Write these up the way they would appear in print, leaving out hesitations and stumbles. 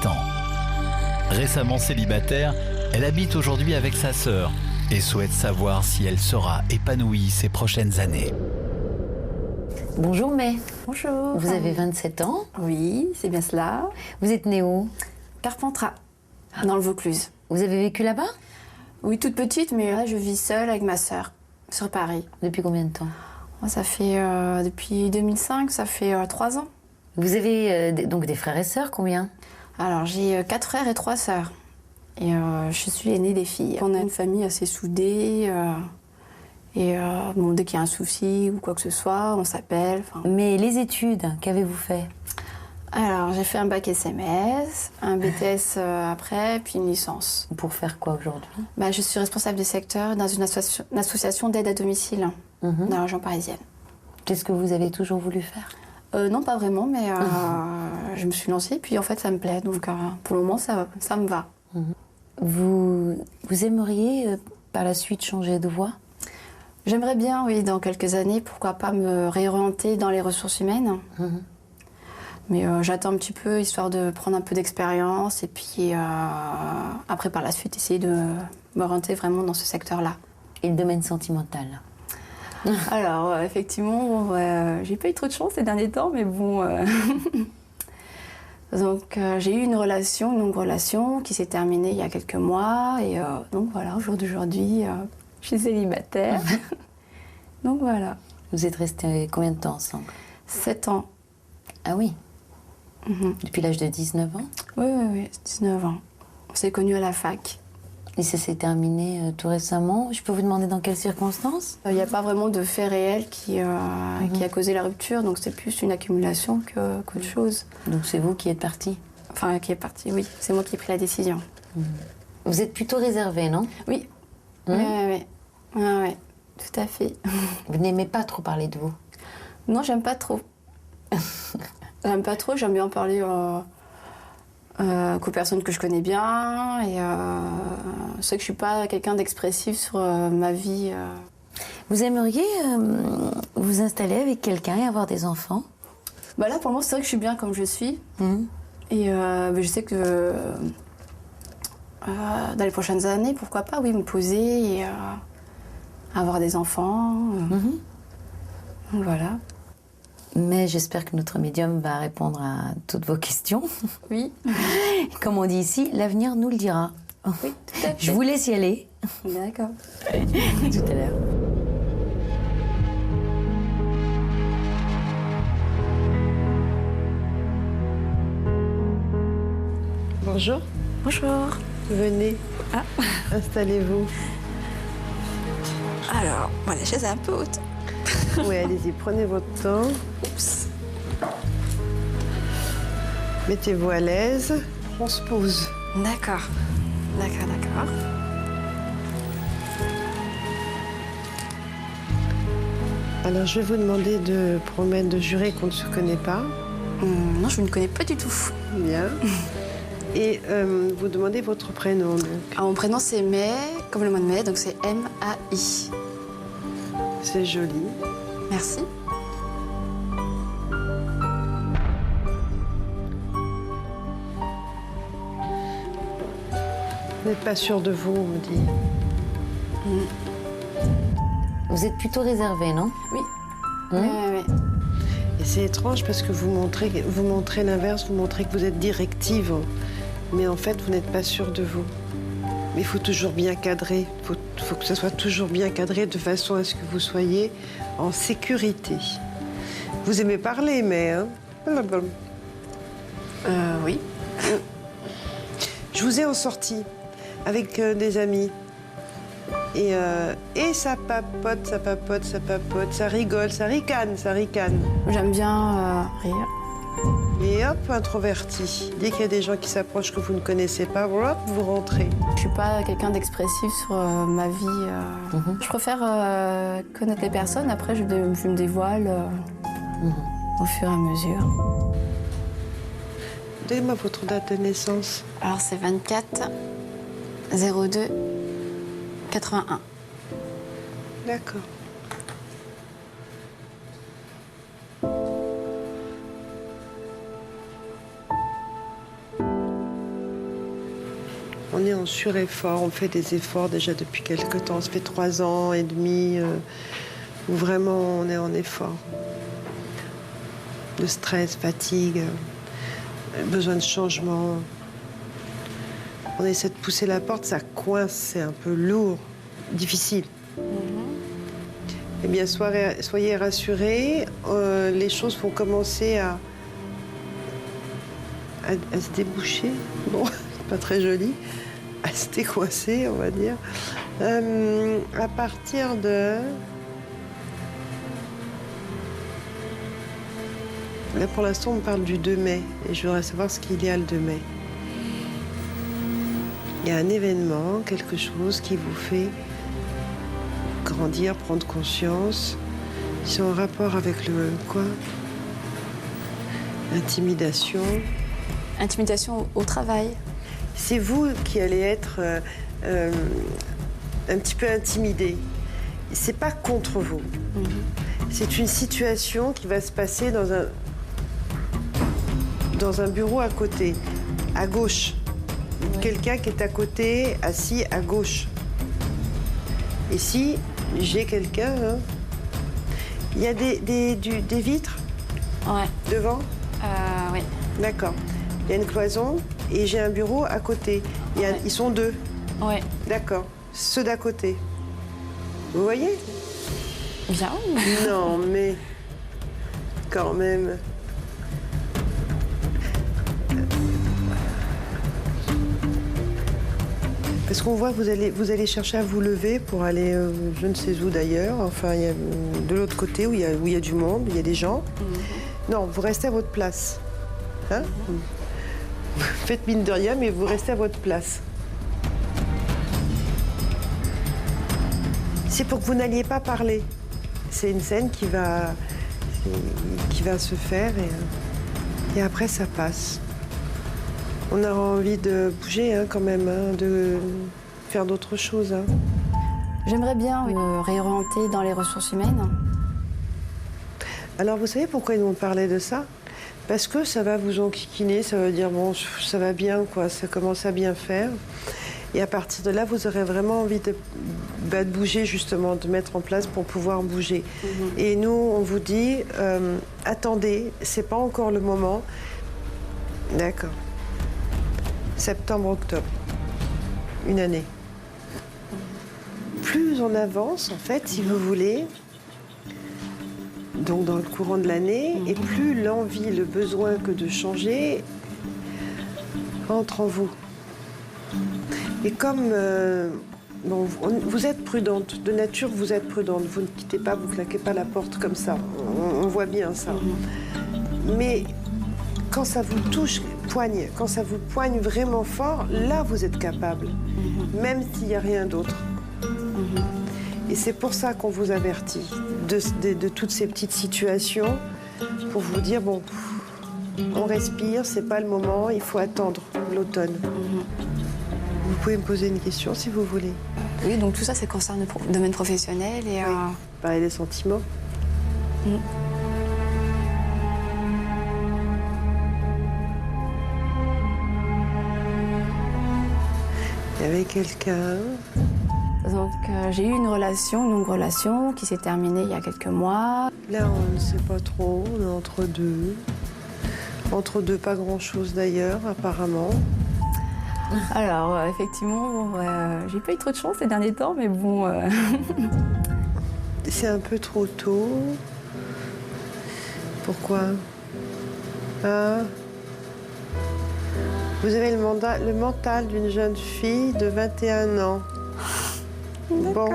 27 ans. Récemment célibataire, elle habite aujourd'hui avec sa sœur et souhaite savoir si elle sera épanouie ces prochaines années. Bonjour May. Bonjour. Vous avez 27 ans. Oui, c'est bien cela. Vous êtes née où? Carpentras, dans le Vaucluse. Vous avez vécu là-bas? Oui, toute petite, mais là, je vis seule avec ma sœur, sur Paris. Depuis combien de temps? Ça fait, depuis 2005, ça fait 3 ans. Vous avez donc des frères et sœurs, combien? Alors, j'ai 4 frères et 3 sœurs. Et je suis l'aînée des filles. On a une famille assez soudée. Bon, dès qu'il y a un souci ou quoi que ce soit, on s'appelle. Mais les études, qu'avez-vous fait? Alors, j'ai fait un bac SMS, un BTS après, puis une licence. Pour faire quoi aujourd'hui? Je suis responsable de secteur dans une association d'aide à domicile dans la région parisienne. Qu'est-ce que vous avez toujours voulu faire? Non, pas vraiment, mais je me suis lancée, puis en fait, ça me plaît. Donc, pour le moment, ça me va. Vous aimeriez par la suite changer de voie? J'aimerais bien, oui, dans quelques années, pourquoi pas me réorienter dans les ressources humaines. Mais j'attends un petit peu, histoire de prendre un peu d'expérience, et puis après, par la suite, essayer de m'orienter vraiment dans ce secteur-là. Et le domaine sentimental? Alors, effectivement, j'ai pas eu trop de chance ces derniers temps, mais bon... Donc, j'ai eu une longue relation, qui s'est terminée il y a quelques mois, et donc voilà, au jour d'aujourd'hui, je suis célibataire. Donc voilà. Vous êtes restés combien de temps ensemble? 7 ans. Ah oui. Depuis l'âge de 19 ans? Oui, 19 ans. On s'est connus à la fac. Et ça s'est terminé tout récemment. Je peux vous demander dans quelles circonstances? Il n'y a pas vraiment de fait réel qui a causé la rupture, donc c'est plus une accumulation qu'autre chose. Donc c'est vous qui êtes partie? Enfin, qui est partie, oui. C'est moi qui ai pris la décision. Vous êtes plutôt réservée, non? Oui. Oui, tout à fait. Vous n'aimez pas trop parler de vous? Non, j'aime pas trop. J'aime bien parler qu'aux personnes que je connais bien. Et c'est que je suis pas quelqu'un d'expressif sur ma vie. Vous aimeriez vous installer avec quelqu'un et avoir des enfants? Là, pour le moment, c'est vrai que je suis bien comme je suis. Et je sais que dans les prochaines années, pourquoi pas, oui, me poser et avoir des enfants. Donc voilà. Mais j'espère que notre médium va répondre à toutes vos questions. Oui. Comme on dit ici, l'avenir nous le dira. Oui, tout à fait. Je vous laisse y aller. D'accord. Tout à l'heure. Bonjour. Bonjour. Venez. Installez-vous. Alors, la chaise est un peu haute. Oui, allez-y, prenez votre temps. Oups. Mettez-vous à l'aise. On se pose. D'accord. Alors, je vais vous demander de promettre de jurer qu'on ne se connaît pas. Non, je ne connais pas du tout. Bien. Et vous demandez votre prénom, donc. Alors, mon prénom, c'est May, comme le mois de mai, donc c'est M-A-I. C'est joli. Merci. Vous n'êtes pas sûr de vous, on me dit. Vous êtes plutôt réservé, non? Oui. Oui. Et c'est étrange parce que vous montrez l'inverse, vous montrez que vous êtes directive. Mais en fait, vous n'êtes pas sûr de vous. Mais il faut toujours bien cadrer. Il faut que ça soit toujours bien cadré de façon à ce que vous soyez en sécurité. Vous aimez parler, mais... Hein? Oui. Je vous ai en sortie avec des amis. Et ça papote, ça rigole, ça ricane. J'aime bien rire. Et hop, introverti. Dès qu'il y a des gens qui s'approchent que vous ne connaissez pas, hop, vous rentrez. Je suis pas quelqu'un d'expressif sur ma vie. Je préfère connaître les personnes. Après, je me dévoile au fur et à mesure. Donnez-moi votre date de naissance. Alors, c'est 24 02 81. D'accord. On est en sureffort, on fait des efforts déjà depuis quelque temps. Ça fait 3 ans et demi où vraiment on est en effort. De stress, fatigue, besoin de changement. On essaie de pousser la porte, ça coince, c'est un peu lourd, difficile. Eh bien, soyez rassurés, les choses vont commencer à se déboucher. Bon, c'est pas très joli. À se décoincer, on va dire. À partir de... Là, pour l'instant, on me parle du 2 mai. Et je voudrais savoir ce qu'il y a le 2 mai. Il y a un événement, quelque chose qui vous fait grandir, prendre conscience. C'est en rapport avec le quoi? Intimidation. Intimidation au travail. C'est vous qui allez être un petit peu intimidé. C'est pas contre vous. C'est une situation qui va se passer dans un bureau à côté, à gauche. Quelqu'un qui est à côté, assis à gauche. Et si j'ai quelqu'un, hein, il y a des vitres devant? Oui. D'accord. Il y a une cloison et j'ai un bureau à côté. Ils sont 2. Oui. D'accord. Ceux d'à côté. Vous voyez? Bien. Non, mais quand même. Parce qu'on voit que vous allez chercher à vous lever pour aller je ne sais où d'ailleurs. Enfin, il y a de l'autre côté où il y a du monde, il y a des gens. Non, vous restez à votre place. Hein? Faites mine de rien, mais vous restez à votre place. C'est pour que vous n'alliez pas parler. C'est une scène qui va se faire et après ça passe. On aura envie de bouger hein, quand même, hein, de faire d'autres choses. Hein. J'aimerais bien me réorienter dans les ressources humaines. Alors vous savez pourquoi ils m'ont parlé de ça? Parce que ça va vous enquiquiner, ça va dire bon, ça va bien, quoi, ça commence à bien faire. Et à partir de là, vous aurez vraiment envie de bouger, justement, de mettre en place pour pouvoir bouger. Et nous, on vous dit, attendez, c'est pas encore le moment. D'accord. Septembre, octobre. Une année. Plus on avance, en fait, si vous voulez, donc dans le courant de l'année, et plus l'envie, le besoin que de changer entre en vous. Et comme vous êtes prudente, de nature vous êtes prudente, vous ne quittez pas, vous ne claquez pas la porte comme ça, on voit bien ça. Mais quand ça vous touche, quand ça vous poigne vraiment fort, là vous êtes capable, même s'il n'y a rien d'autre. Et c'est pour ça qu'on vous avertit de toutes ces petites situations, pour vous dire, bon, on respire, c'est pas le moment, il faut attendre l'automne. Vous pouvez me poser une question si vous voulez. Oui, donc tout ça, ça concerne le domaine professionnel et... Oui. Parler des sentiments. Il y avait quelqu'un. Donc j'ai eu une longue relation qui s'est terminée il y a quelques mois. Là, on ne sait pas trop, on est entre deux. Entre deux, pas grand-chose d'ailleurs, apparemment. Alors, effectivement, j'ai pas eu trop de chance ces derniers temps, mais bon... C'est un peu trop tôt. Pourquoi? Vous avez le mental d'une jeune fille de 21 ans. Bon.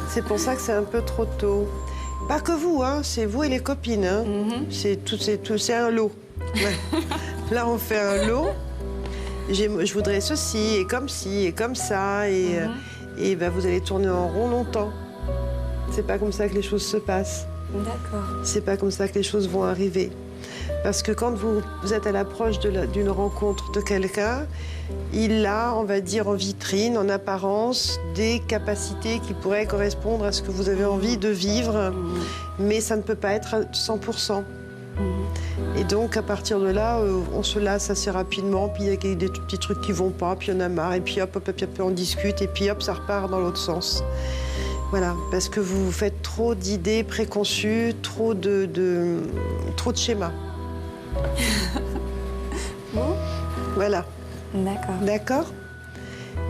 C'est pour ça que c'est un peu trop tôt. Pas que vous, hein, c'est vous et les copines. Hein. C'est un lot. Ouais. Là, on fait un lot. Je voudrais ceci, et comme ci, et comme ça. Et ben, vous allez tourner en rond longtemps. C'est pas comme ça que les choses se passent. D'accord. C'est pas comme ça que les choses vont arriver. Parce que quand vous êtes à l'approche d'une rencontre de quelqu'un, il a, on va dire, en vitrine, en apparence, des capacités qui pourraient correspondre à ce que vous avez envie de vivre. Mais ça ne peut pas être à 100%. Et donc, à partir de là, on se lasse assez rapidement, puis il y a des petits trucs qui vont pas, puis on a marre, et puis hop, hop, hop, hop, on discute, et puis hop, ça repart dans l'autre sens. Voilà, parce que vous faites trop d'idées préconçues, trop de schémas. Bon. Voilà. D'accord. D'accord ?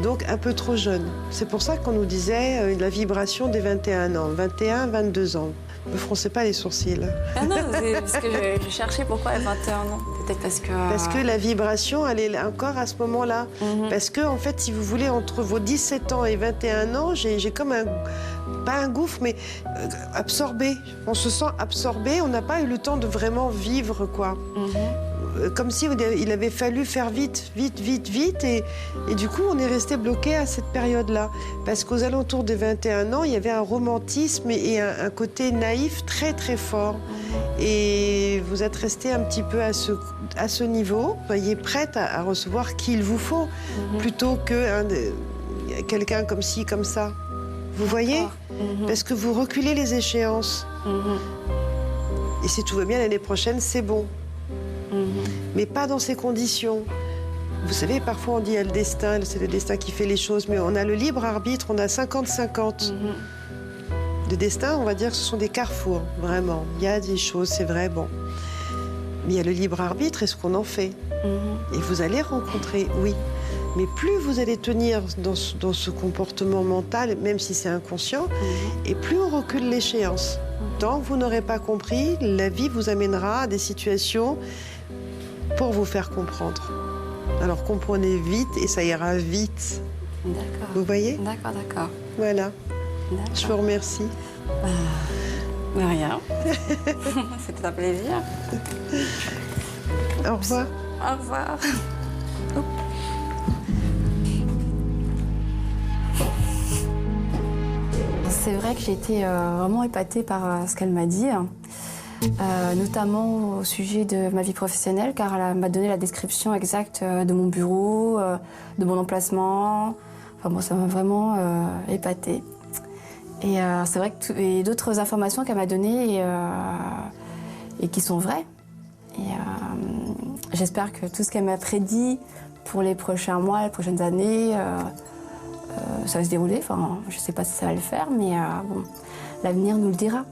Donc, un peu trop jeune. C'est pour ça qu'on nous disait la vibration des 21 ans, 21, 22 ans. Ne froncez pas les sourcils. Ah non, c'est parce que je cherchais pourquoi à 21 ans. Peut-être parce que... Parce que la vibration, elle est encore à ce moment-là. Parce que, en fait, si vous voulez, entre vos 17 ans et 21 ans, j'ai comme un... Pas un gouffre, mais absorbé. On se sent absorbé, on n'a pas eu le temps de vraiment vivre, quoi. Comme si il avait fallu faire vite, vite, vite, vite. Et du coup, on est resté bloqué à cette période-là. Parce qu'aux alentours des 21 ans, il y avait un romantisme et un côté naïf très, très fort. Et vous êtes resté un petit peu à ce niveau. Soyez prête à recevoir qui il vous faut, plutôt que quelqu'un comme ci, comme ça. Vous voyez ? Parce que vous reculez les échéances. Et si tout va bien l'année prochaine, c'est bon. Mais pas dans ces conditions. Vous savez, parfois on dit le destin, c'est le destin qui fait les choses, mais on a le libre arbitre, on a 50-50. Le destin, on va dire que ce sont des carrefours, vraiment. Il y a des choses, c'est vrai, bon. Mais il y a le libre arbitre et ce qu'on en fait. Et vous allez rencontrer, oui. Mais plus vous allez tenir dans ce comportement mental, même si c'est inconscient, et plus on recule l'échéance. Tant que vous n'aurez pas compris, la vie vous amènera à des situations pour vous faire comprendre. Alors comprenez vite et ça ira vite. D'accord. Vous voyez ? D'accord, d'accord. Voilà. Je vous remercie. De rien. C'était un plaisir. Au revoir. Au revoir. C'est vrai que j'ai été vraiment épatée par ce qu'elle m'a dit, notamment au sujet de ma vie professionnelle, car elle m'a donné la description exacte de mon bureau, de mon emplacement. Enfin bon, ça m'a vraiment épatée. Et c'est vrai que et d'autres informations qu'elle m'a données et qui sont vraies. Et j'espère que tout ce qu'elle m'a prédit pour les prochains mois, les prochaines années, ça va se dérouler. Enfin, je ne sais pas si ça va le faire, mais bon, l'avenir nous le dira.